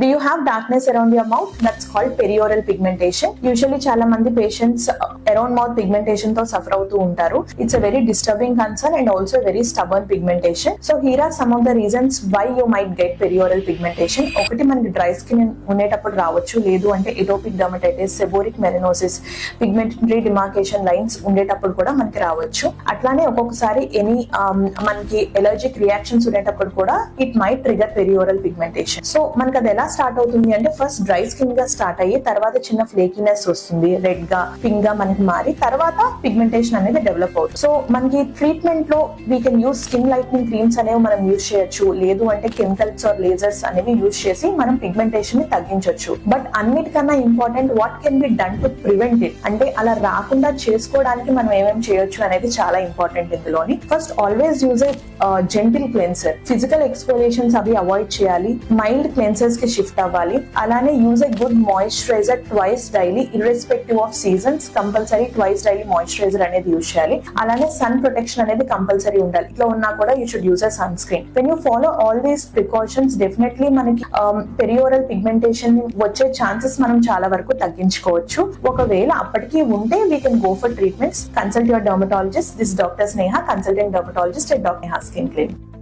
Do you have darkness around your mouth? That's called perioral pigmentation. Usually చాలా మంది patients around mouth pigmentation తో suffer అవుతూ ఉంటారు. It's a very disturbing concern and also a very stubborn pigmentation. So here are some of the reasons why you might get perioral pigmentation. ఒకటి మనకి dry skin ఉండేటప్పుడు రావచ్చు, లేదు అంటే atopic dermatitis, seborrhoeic melanosis, pigmentary demarcation lines ఉండేటప్పుడు కూడా మనకి రావచ్చు. అట్లానే ఒక్కొక్కసారి మనకి ఎలర్జిక్ రియాక్షన్స్ ఉండేటప్పుడు కూడా it might trigger perioral pigmentation. So మనకి అది ఎలా స్టార్ట్ అవుతుంది అంటే ఫస్ట్ డ్రై స్కిన్ గా స్టార్ట్ అయ్యి తర్వాత చిన్న ఫ్లేకినెస్ వస్తుంది, రెడ్ గా పింక్ గా మనకి మారి తర్వాత పిగ్మెంటేషన్ అనేది డెవలప్ అవుతుంది. సో మనకి ట్రీట్మెంట్ లో we can use skin lightning creams అనేవి మనం యూజ్ చేయొచ్చు, లేదు అంటే కెమికల్స్ ఆర్ లేజర్స్ అనేవి యూజ్ చేసి మనం పిగ్మెంటేషన్ ని తగ్గించవచ్చు. బట్ అన్నిటికన్నా important what can be done to prevent it, అంటే అలా రాకుండా చేసుకోవడానికి మనం ఏమేమి చేయొచ్చు అనేది చాలా ఇంపార్టెంట్ ఇందులోని. First always use a gentle cleanser. Physical exfoliations అవి అవాయిడ్ చేయాలి, మైల్డ్ క్లెన్సర్స్ కి షిఫ్ట్ అవ్వాలి. అలానే use a good moisturiser twice daily irrespective of seasons. Compulsory twice daily moisturiser అనేది యూజ్ చేయాలి. అలానే సన్ ప్రొటెక్షన్ అనేది కంపల్సరీ ఉండాలి. ఇట్లా ఉన్నా కూడా you should use a sunscreen. When you follow all these precautions definitely మనకి పెరియోరల్ పిగ్మెంటేషన్ వచ్చే ఛాన్సెస్ మనం చాలా వరకు తగ్గించుకోవచ్చు. ఒకవేళ అప్పటికీ ఉంటే we can go for treatments. Consult your dermatologist. This doctor Sneha, consultant dermatologist at Dr. Neha Skin Clinic.